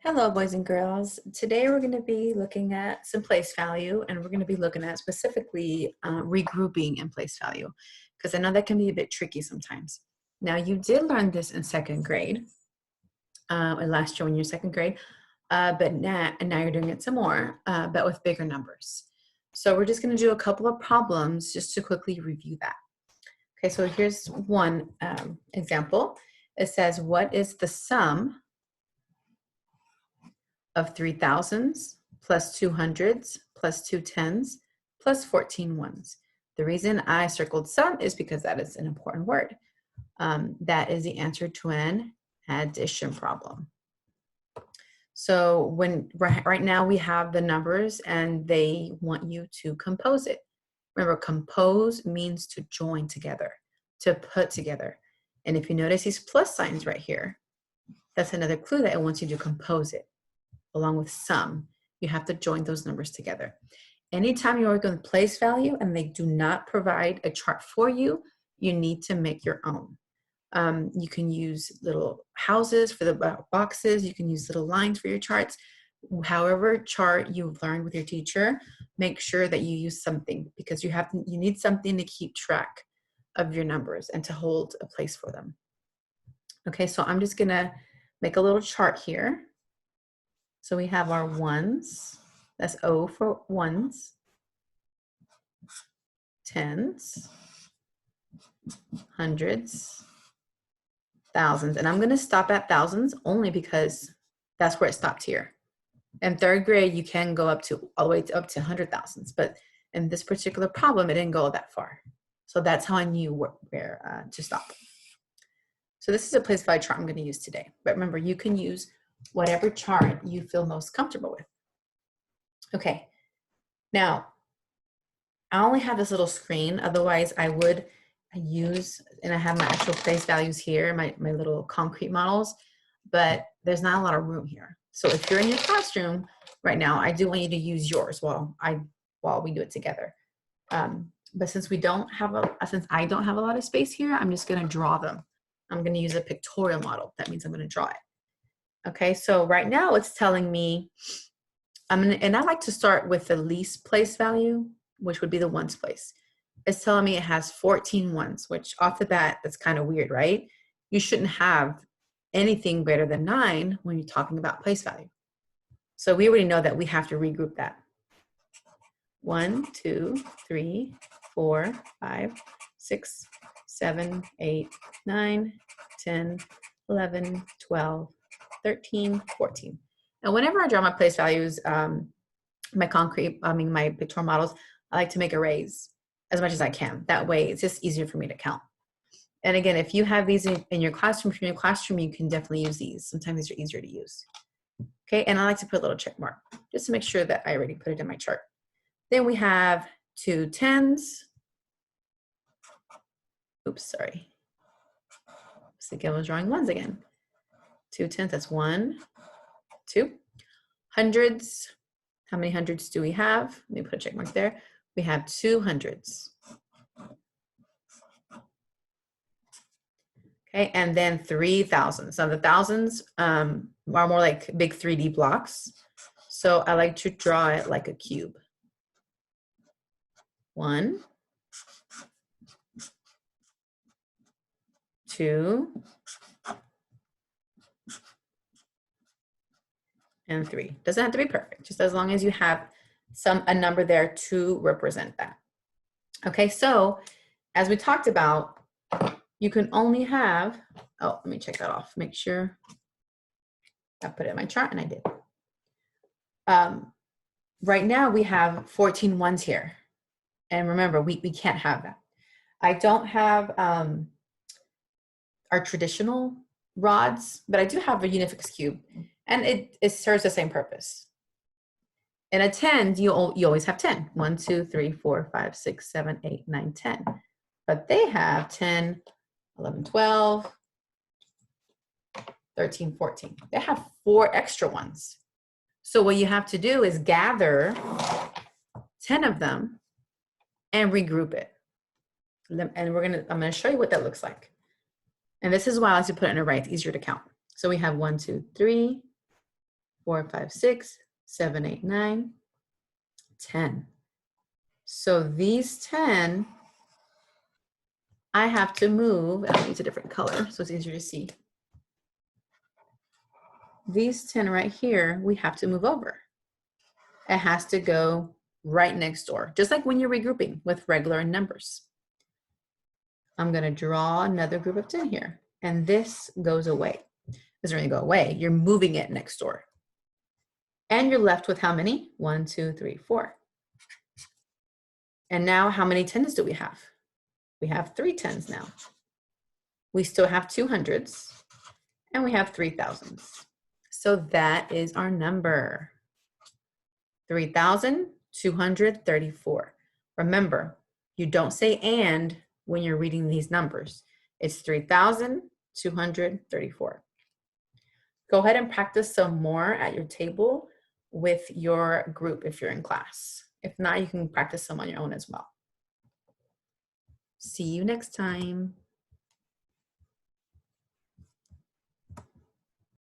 Hello, boys and girls. Today we're going to be looking at some place value, and we're going to be looking at specifically regrouping in place value, because I know that can be a bit tricky sometimes. Now, you did learn this in second grade, last year when you're second grade, but now you're doing it some more, but with bigger numbers. So we're just going to do a couple of problems just to quickly review that. Okay, so here's one example. It says, what is the sum of 3 thousands plus 2 hundreds plus 2 tens plus 14 ones. The reason I circled sum is because that is an important word. That is the answer to an addition problem. So right now we have the numbers and they want you to compose it. Remember, compose means to join together, to put together. And if you notice these plus signs right here, that's another clue that it wants you to compose it. Along with sum, you have to join those numbers together. Anytime you work on place value and they do not provide a chart for you, you need to make your own. You can use little houses for the boxes. You can use little lines for your charts. However chart you've learned with your teacher, make sure that you use something, because you need something to keep track of your numbers and to hold a place for them. Okay, so I'm just gonna make a little chart here. So we have our ones, that's O for ones, tens, hundreds, thousands. And I'm going to stop at thousands only because that's where it stopped here. In third grade, you can go up to all the way up to 100,000s, but in this particular problem, it didn't go that far. So that's how I knew where to stop. So this is a place value chart I'm going to use today. But remember, you can use whatever chart you feel most comfortable with. Okay, now I only have this little screen, otherwise I would use, and I have my actual place values here, my little concrete models, but there's not a lot of room here. So if you're in your classroom right now, I do want you to use yours while we do it together. But since I don't have a lot of space here, I'm just gonna draw them. I'm gonna use a pictorial model. That means I'm gonna draw it. Okay, so right now it's telling me, and I like to start with the least place value, which would be the ones place. It's telling me it has 14 ones, which off the bat, that's kind of weird, right? You shouldn't have anything greater than 9 when you're talking about place value. So we already know that we have to regroup that. 1, 2, 3, 4, 5, 6, 7, 8, 9, 10, 11, 12, 13, 14. Now, whenever I draw my place values, my pictorial models, I like to make arrays as much as I can. That way, it's just easier for me to count. And again, if you have these in your classroom, you can definitely use these. Sometimes these are easier to use. Okay, and I like to put a little check mark just to make sure that I already put it in my chart. Then we have 2 tens. Oops, sorry. I was drawing ones again. 2 tens, that's 1, 2. Hundreds, how many hundreds do we have? Let me put a check mark there. We have 2 hundreds. Okay, and then 3 thousands. Now the thousands are more like big 3D blocks. So I like to draw it like a cube. 1, 2, and 3. Doesn't have to be perfect, just as long as you have a number there to represent that. Okay, so as we talked about, you can only have, let me check that off, make sure I put it in my chart, and I did. Right now we have 14 ones here. And remember, we can't have that. I don't have our traditional rods, but I do have a unifix cube, and it serves the same purpose. In a 10, you always have 10. 1, 2, 3, 4, 5, 6, 7, 8, 9, 10. But they have 10, 11, 12, 13, 14. They have 4 extra ones. So what you have to do is gather 10 of them and regroup it. And I'm gonna show you what that looks like. And this is why I like to put it in an array. It's easier to count. So we have 1, 2, 3, 4, 5, 6, 7, 8, 9, 10. So these 10, I have to move, I'll use a different color so it's easier to see. These 10 right here, we have to move over. It has to go right next door, just like when you're regrouping with regular numbers. I'm gonna draw another group of 10 here, and this goes away. It doesn't really go away, you're moving it next door. And you're left with how many? 1, 2, 3, 4. And now how many 10s do we have? We have 3 10s now. We still have 200s, and we have 3,000s. So that is our number, 3,234. Remember, you don't say and when you're reading these numbers. It's 3,234. Go ahead and practice some more at your table with your group if you're in class. If not, you can practice some on your own as well. See you next time.